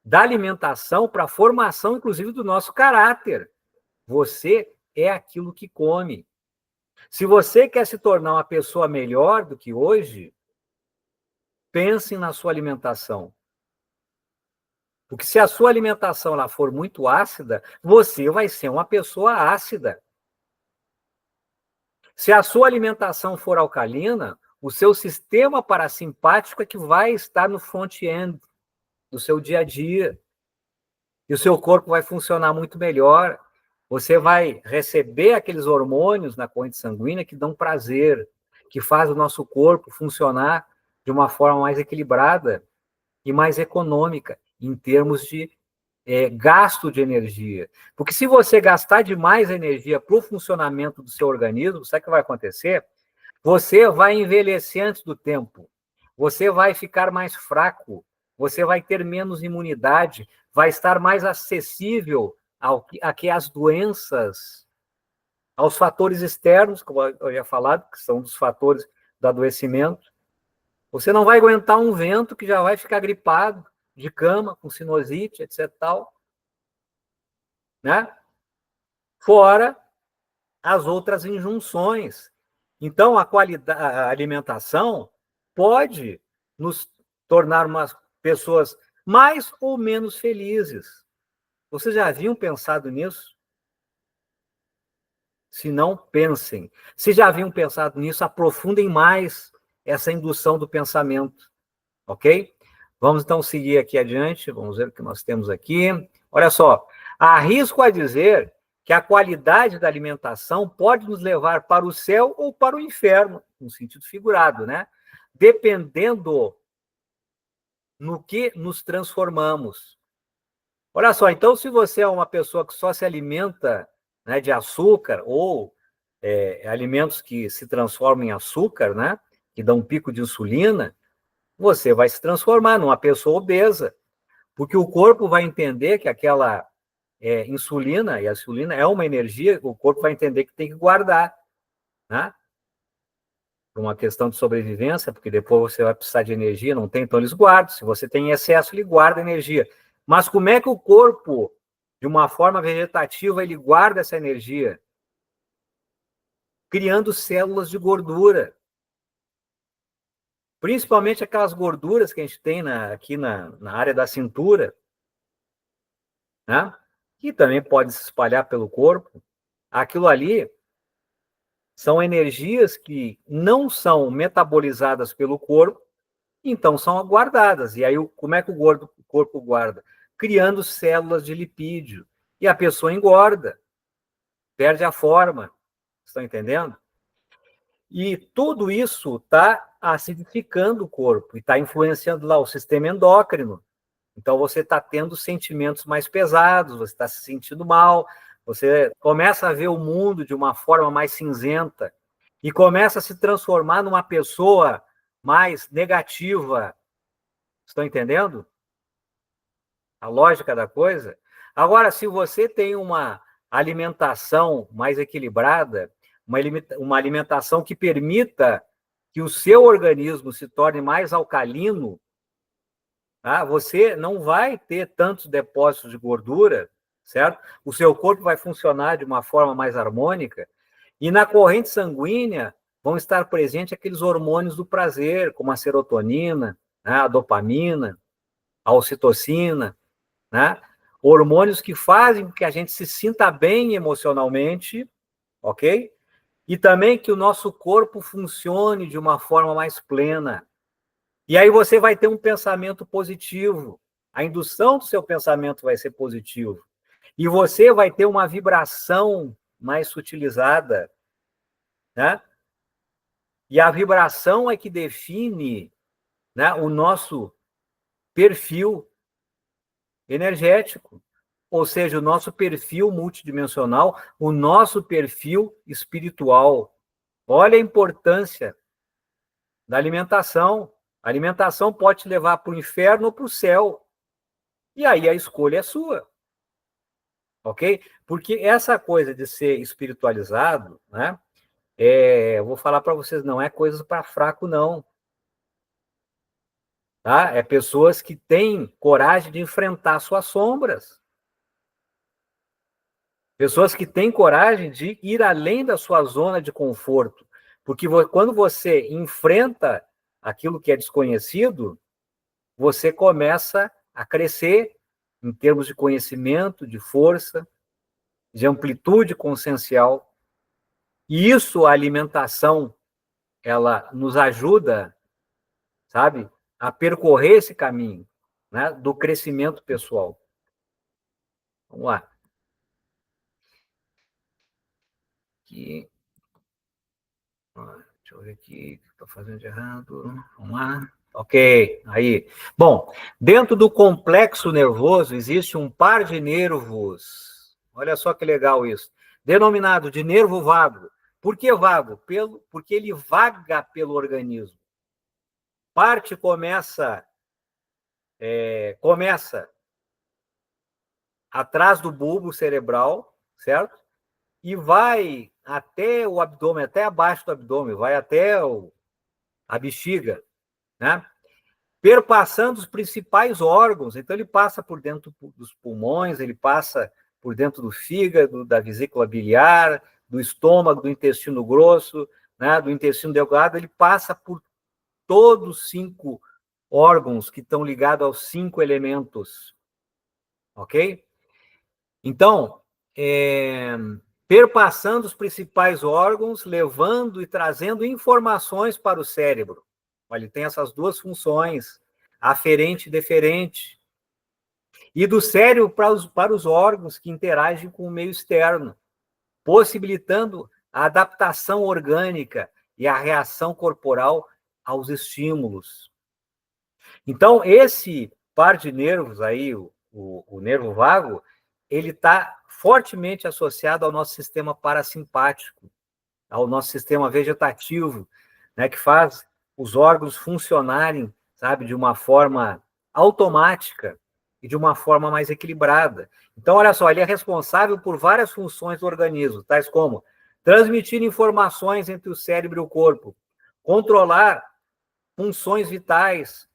da alimentação para a formação, inclusive, do nosso caráter. Você é aquilo que come. Se você quer se tornar uma pessoa melhor do que hoje, pense na sua alimentação. Porque se a sua alimentação ela for muito ácida, você vai ser uma pessoa ácida. Se a sua alimentação for alcalina, o seu sistema parasimpático é que vai estar no front-end do seu dia a dia. E o seu corpo vai funcionar muito melhor. Você vai receber aqueles hormônios na corrente sanguínea que dão prazer, que faz o nosso corpo funcionar de uma forma mais equilibrada e mais econômica em termos de gasto de energia. Porque se você gastar demais energia para o funcionamento do seu organismo, sabe o que vai acontecer? Você vai envelhecer antes do tempo. Você vai ficar mais fraco. você vai ter menos imunidade, vai estar mais acessível a que as doenças, aos fatores externos, como eu já falado, que são dos fatores do adoecimento. Você não vai aguentar um vento que já vai ficar gripado, de cama, com sinusite, etc. tal, né? Fora as outras injunções. Então, a alimentação pode nos tornar umas pessoas mais ou menos felizes. Vocês já haviam pensado nisso? Se não, pensem. Se já haviam pensado nisso, aprofundem mais essa indução do pensamento, ok? Vamos então seguir aqui adiante, vamos ver o que nós temos aqui. Olha só, arrisco a dizer que a qualidade da alimentação pode nos levar para o céu ou para o inferno, no sentido figurado, né? Dependendo no que nos transformamos. Olha só, então, se você é uma pessoa que só se alimenta, né, de açúcar ou alimentos que se transformam em açúcar, né, que dão um pico de insulina, você vai se transformar numa pessoa obesa, porque o corpo vai entender que aquela insulina, e a insulina é uma energia, o corpo vai entender que tem que guardar, né? Por uma questão de sobrevivência, porque depois você vai precisar de energia, não tem, então eles guardam. Se você tem excesso, ele guarda energia. Mas como é que o corpo, de uma forma vegetativa, ele guarda essa energia? Criando células de gordura. Principalmente aquelas gorduras que a gente tem aqui na área da cintura, né? Que também pode se espalhar pelo corpo. Aquilo ali são energias que não são metabolizadas pelo corpo, então são guardadas. E aí, como é que o corpo guarda? Criando células de lipídio. E a pessoa engorda, perde a forma. Estão entendendo? E tudo isso está acidificando o corpo e está influenciando lá o sistema endócrino. Então, você está tendo sentimentos mais pesados, você está se sentindo mal, você começa a ver o mundo de uma forma mais cinzenta e começa a se transformar numa pessoa mais negativa. Estão entendendo a lógica da coisa? Agora, se você tem uma alimentação mais equilibrada, uma alimentação que permita que o seu organismo se torne mais alcalino, tá? Você não vai ter tantos depósitos de gordura, certo? O seu corpo vai funcionar de uma forma mais harmônica e na corrente sanguínea vão estar presentes aqueles hormônios do prazer, como a serotonina, né? A dopamina, a ocitocina, né? Hormônios que fazem com que a gente se sinta bem emocionalmente, ok? E também que o nosso corpo funcione de uma forma mais plena. E aí você vai ter um pensamento positivo. A indução do seu pensamento vai ser positivo. E você vai ter uma vibração mais sutilizada, né? E a vibração é que define, né, o nosso perfil energético, ou seja, o nosso perfil multidimensional, o nosso perfil espiritual. Olha a importância da alimentação. A alimentação pode te levar para o inferno ou para o céu. E aí a escolha é sua. Ok? Porque essa coisa de ser espiritualizado, né? Eu vou falar para vocês, não é coisa para fraco, não. Tá? É pessoas que têm coragem de enfrentar suas sombras. Pessoas que têm coragem de ir além da sua zona de conforto. Porque quando você enfrenta aquilo que é desconhecido, você começa a crescer em termos de conhecimento, de força, de amplitude consciencial. E isso, a alimentação, ela nos ajuda, sabe, a percorrer esse caminho, né, do crescimento pessoal. Vamos lá. Aqui. Deixa eu ver aqui o que estou fazendo de errado. Vamos lá. Ok, aí. Bom, dentro do complexo nervoso existe um par de nervos. Olha só que legal isso. Denominado de nervo vago. Por que vago? Porque ele vaga pelo organismo. Parte começa começa atrás do bulbo cerebral, certo? E vai até o abdômen, até abaixo do abdômen, vai até a bexiga, né? Perpassando os principais órgãos. Então, ele passa por dentro dos pulmões, ele passa por dentro do fígado, da vesícula biliar, do estômago, do intestino grosso, né, do intestino delgado, ele passa por todos os 5 órgãos que estão ligados aos 5 elementos, ok? Então, perpassando os principais órgãos, levando e trazendo informações para o cérebro. Ele tem essas 2 funções, aferente e deferente. E do cérebro para os órgãos que interagem com o meio externo, possibilitando a adaptação orgânica e a reação corporal aos estímulos. Então, esse par de nervos aí, o nervo vago, ele está fortemente associado ao nosso sistema parasimpático, ao nosso sistema vegetativo, né, que faz os órgãos funcionarem, sabe, de uma forma automática e de uma forma mais equilibrada. Então, olha só, ele é responsável por várias funções do organismo, tais como transmitir informações entre o cérebro e o corpo, controlar funções vitais,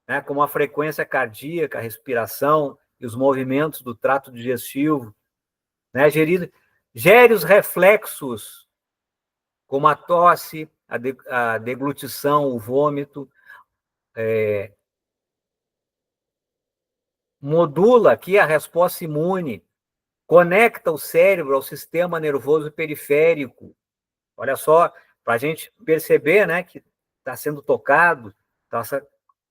né, como a frequência cardíaca, a respiração e os movimentos do trato digestivo, né, gere os reflexos, como a tosse, a deglutição, o vômito, modula aqui a resposta imune, conecta o cérebro ao sistema nervoso periférico. Olha só, para a gente perceber, né, que está sendo tocado, então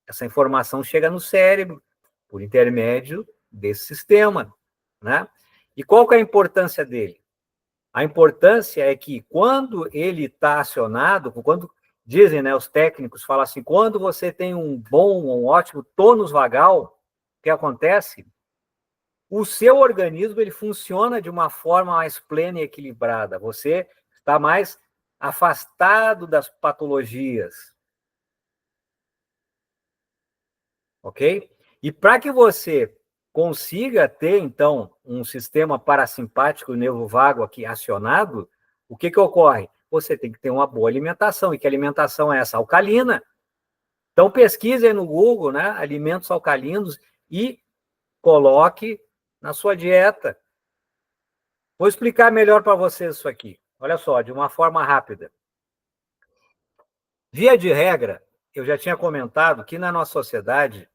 essa informação chega no cérebro por intermédio desse sistema, né? E qual que é a importância dele? A importância é que quando ele está acionado, quando dizem, né, os técnicos falam assim, quando você tem um ótimo tônus vagal, o que acontece? O seu organismo ele funciona de uma forma mais plena e equilibrada. Você está mais afastado das patologias. Ok? E para que você consiga ter, então, um sistema parasimpático nervo vago aqui acionado, o que ocorre? Você tem que ter uma boa alimentação. E que alimentação é essa? Alcalina. Então, pesquise aí no Google, né, alimentos alcalinos e coloque na sua dieta. Vou explicar melhor para vocês isso aqui. Olha só, de uma forma rápida. Via de regra, eu já tinha comentado que na nossa sociedade,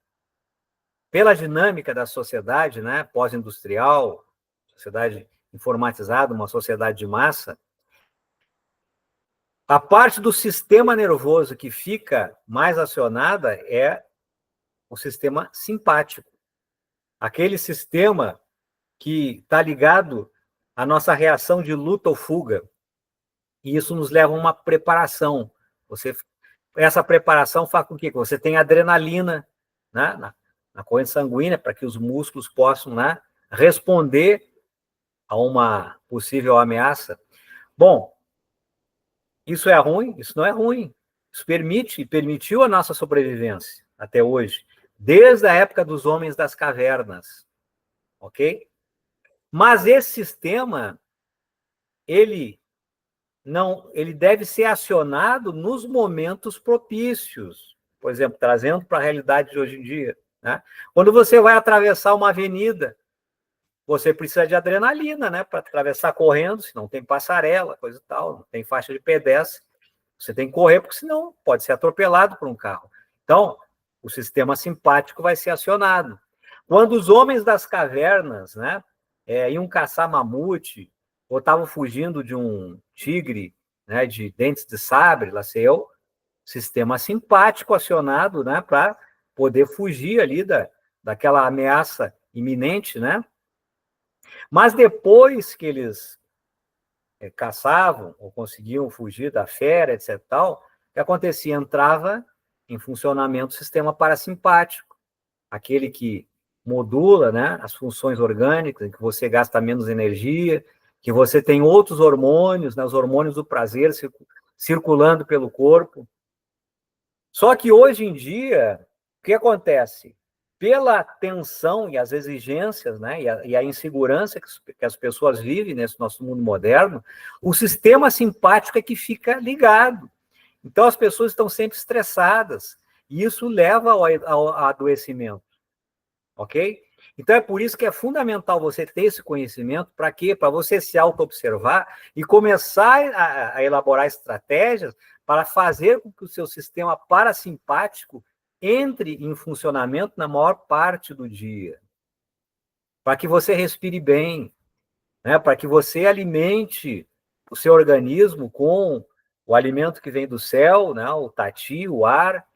pela dinâmica da sociedade, né, pós-industrial, sociedade informatizada, uma sociedade de massa, a parte do sistema nervoso que fica mais acionada é o sistema simpático. Aquele sistema que está ligado à nossa reação de luta ou fuga. E isso nos leva a uma preparação. Essa preparação faz com que você tenha adrenalina, né, na corrente sanguínea, para que os músculos possam, né, responder a uma possível ameaça. Bom, isso é ruim? Isso não é ruim. Isso permitiu a nossa sobrevivência até hoje, desde a época dos homens das cavernas, ok? Mas esse sistema, ele deve ser acionado nos momentos propícios, por exemplo, trazendo para a realidade de hoje em dia, né? Quando você vai atravessar uma avenida, você precisa de adrenalina, né, para atravessar correndo, se não tem passarela, coisa e tal, não tem faixa de pedestre, você tem que correr, porque senão pode ser atropelado por um carro. Então, o sistema simpático vai ser acionado. Quando os homens das cavernas, né, iam caçar mamute, ou estavam fugindo de um tigre, né, de dentes de sabre, lá sei eu, sistema simpático acionado, né, para poder fugir ali daquela ameaça iminente, né? Mas depois que eles caçavam ou conseguiam fugir da fera, etc. tal, o que acontecia? Entrava em funcionamento o sistema parasimpático, aquele que modula, né, as funções orgânicas, em que você gasta menos energia, que você tem outros hormônios, né, os hormônios do prazer circulando pelo corpo. Só que hoje em dia, o que acontece? pela tensão e as exigências, né, e a insegurança que as pessoas vivem nesse nosso mundo moderno, o sistema simpático é que fica ligado. Então, as pessoas estão sempre estressadas, e isso leva ao adoecimento, ok? Então, é por isso que é fundamental você ter esse conhecimento. Para quê? Para você se auto-observar e começar a elaborar estratégias para fazer com que o seu sistema parasimpático entre em funcionamento na maior parte do dia. Para que você respire bem, né? Para que você alimente o seu organismo com o alimento que vem do céu, né? O tati, o ar,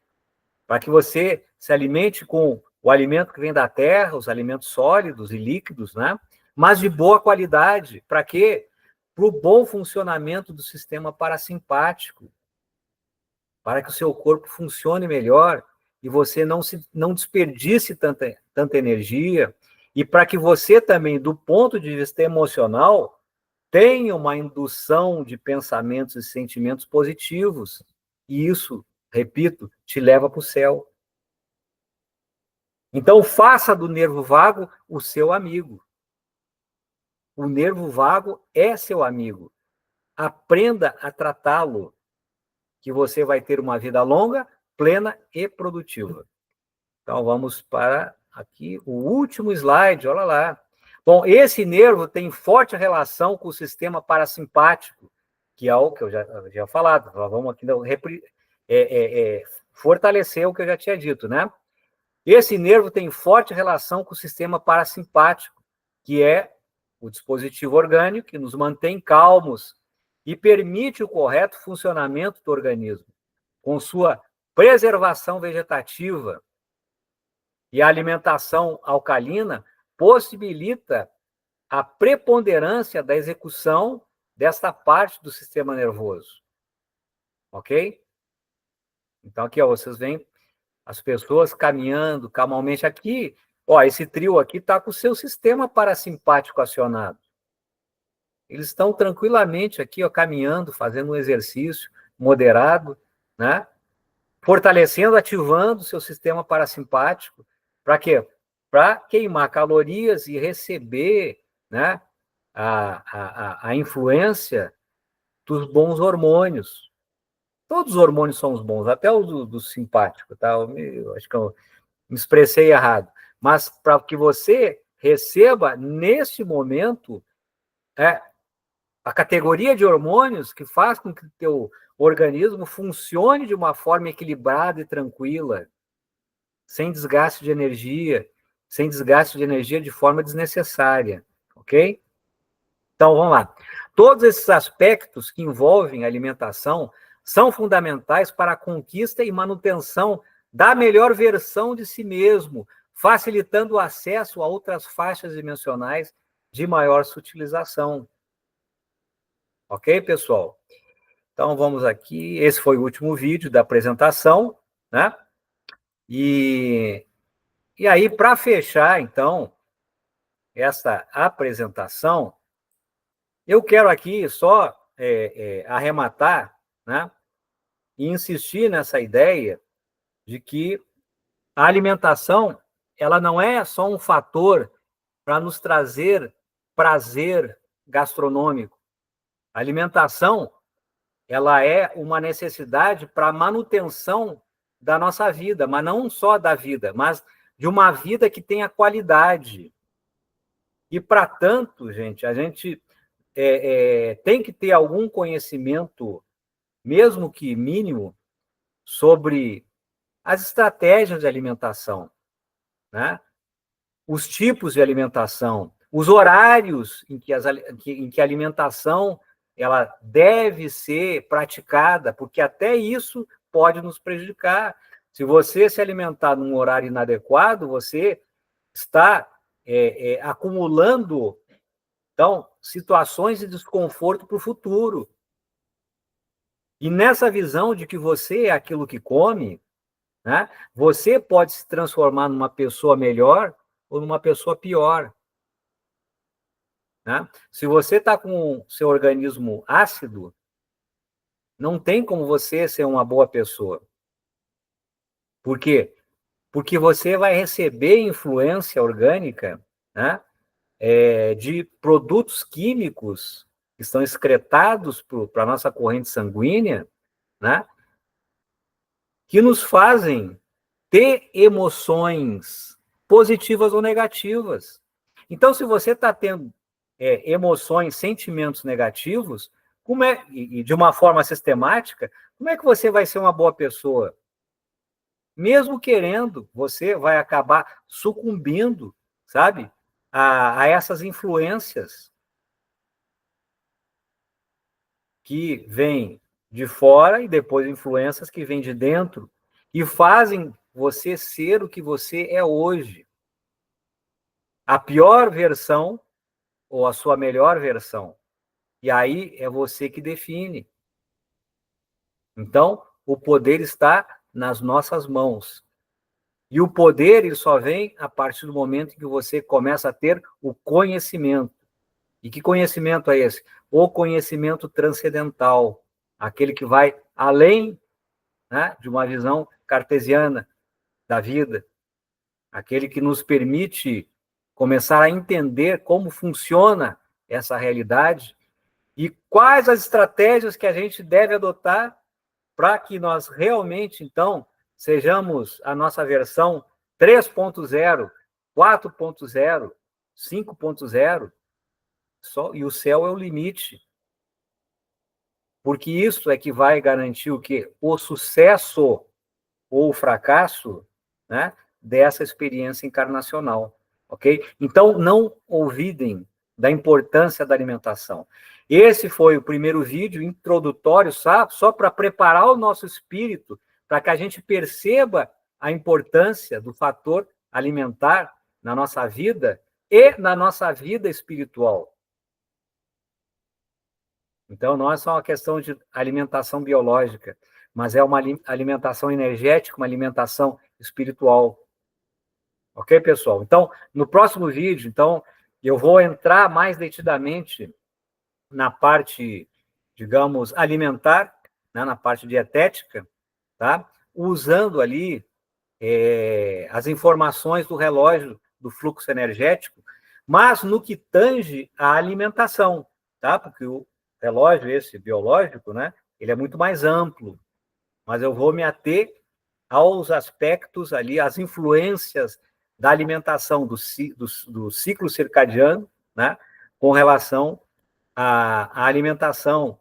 para que você se alimente com o alimento que vem da terra, os alimentos sólidos e líquidos, né? Mas de boa qualidade. Para quê? Para o bom funcionamento do sistema parasimpático, para que o seu corpo funcione melhor e você não desperdice tanta energia, e para que você também, do ponto de vista emocional, tenha uma indução de pensamentos e sentimentos positivos. E isso, repito, te leva para o céu. Então, faça do nervo vago o seu amigo. O nervo vago é seu amigo. Aprenda a tratá-lo, que você vai ter uma vida longa, plena e produtiva. Então, vamos para aqui o último slide, olha lá. Bom, esse nervo tem forte relação com o sistema parasimpático, que é o que eu já tinha falado. Vamos aqui fortalecer o que eu já tinha dito, né? Esse nervo tem forte relação com o sistema parasimpático, que é o dispositivo orgânico que nos mantém calmos e permite o correto funcionamento do organismo, com sua preservação vegetativa. E a alimentação alcalina possibilita a preponderância da execução desta parte do sistema nervoso. Ok? Então, aqui, ó, vocês veem as pessoas caminhando calmamente aqui. Ó, esse trio aqui está com o seu sistema parasimpático acionado. Eles estão tranquilamente aqui, ó, caminhando, fazendo um exercício moderado, né? Fortalecendo, ativando o seu sistema parasimpático. Para quê? Para queimar calorias e receber, né, a influência dos bons hormônios. Todos os hormônios são os bons, até o do simpático, tá? Eu acho que eu me expressei errado. Mas para que você receba, nesse momento, a categoria de hormônios que faz com que o teu organismo funcione de uma forma equilibrada e tranquila, sem desgaste de energia, de forma desnecessária, ok? Então, vamos lá. Todos esses aspectos que envolvem a alimentação são fundamentais para a conquista e manutenção da melhor versão de si mesmo, facilitando o acesso a outras faixas dimensionais de maior sutilização. Ok, pessoal? Então, vamos aqui. Esse foi o último vídeo da apresentação, né? E aí, para fechar, então, essa apresentação, eu quero aqui só arrematar, né? E insistir nessa ideia de que a alimentação, ela não é só um fator para nos trazer prazer gastronômico. A alimentação, ela é uma necessidade para a manutenção da nossa vida, mas não só da vida, mas de uma vida que tenha qualidade. E, para tanto, gente, a gente tem que ter algum conhecimento, mesmo que mínimo, sobre as estratégias de alimentação, né? Os tipos de alimentação, os horários em que a alimentação ela deve ser praticada, porque até isso pode nos prejudicar. Se você se alimentar num horário inadequado, você está acumulando, então, situações de desconforto para o futuro. E nessa visão de que você é aquilo que come, né, você pode se transformar numa pessoa melhor ou numa pessoa pior. Né? Se você está com o seu organismo ácido, não tem como você ser uma boa pessoa. Por quê? porque você vai receber influência orgânica, né, de produtos químicos que estão excretados para a nossa corrente sanguínea, né, que nos fazem ter emoções positivas ou negativas. Então, se você está tendo emoções, sentimentos negativos, e de uma forma sistemática, como é que você vai ser uma boa pessoa? Mesmo querendo, você vai acabar sucumbindo, sabe, a essas influências que vêm de fora e depois influências que vêm de dentro e fazem você ser o que você é hoje. A pior versão ou a sua melhor versão. E aí é você que define. Então, o poder está nas nossas mãos. E o poder ele só vem a partir do momento em que você começa a ter o conhecimento. E que conhecimento é esse? O conhecimento transcendental, aquele que vai além, né, de uma visão cartesiana da vida, aquele que nos permite começar a entender como funciona essa realidade e quais as estratégias que a gente deve adotar para que nós realmente, então, sejamos a nossa versão 3.0, 4.0, 5.0, e o céu é o limite. Porque isso é que vai garantir o quê? O sucesso ou o fracasso, né, dessa experiência encarnacional, ok? Então, não olvidem da importância da alimentação. Esse foi o primeiro vídeo introdutório, sabe? Só para preparar o nosso espírito, para que a gente perceba a importância do fator alimentar na nossa vida e na nossa vida espiritual. Então, não é só uma questão de alimentação biológica, mas é uma alimentação energética, uma alimentação espiritual. Ok, pessoal? Então, no próximo vídeo, então, eu vou entrar mais detidamente na parte, digamos, alimentar, né, na parte dietética, tá? Usando ali as informações do relógio do fluxo energético, mas no que tange a alimentação, tá? Porque o relógio esse biológico, né, ele é muito mais amplo, mas eu vou me ater aos aspectos ali, às influências da alimentação, do ciclo circadiano, né, com relação à alimentação,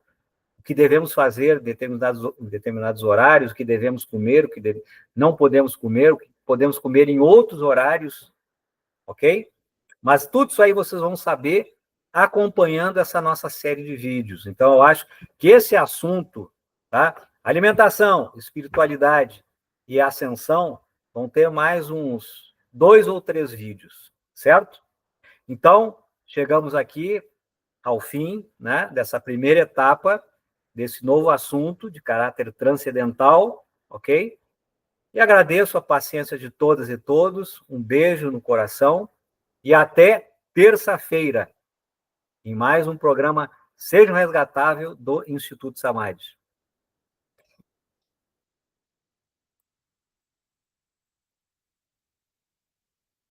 o que devemos fazer em determinados horários, o que devemos comer, não podemos comer, o que podemos comer em outros horários, ok? Mas tudo isso aí vocês vão saber acompanhando essa nossa série de vídeos. Então, eu acho que esse assunto, tá? Alimentação, espiritualidade e ascensão vão ter mais uns 2 ou 3 vídeos, certo? Então, chegamos aqui ao fim, né, dessa primeira etapa desse novo assunto de caráter transcendental, ok? E agradeço a paciência de todas e todos, um beijo no coração e até terça-feira, em mais um programa Seja um Resgatável do Instituto Samadhi.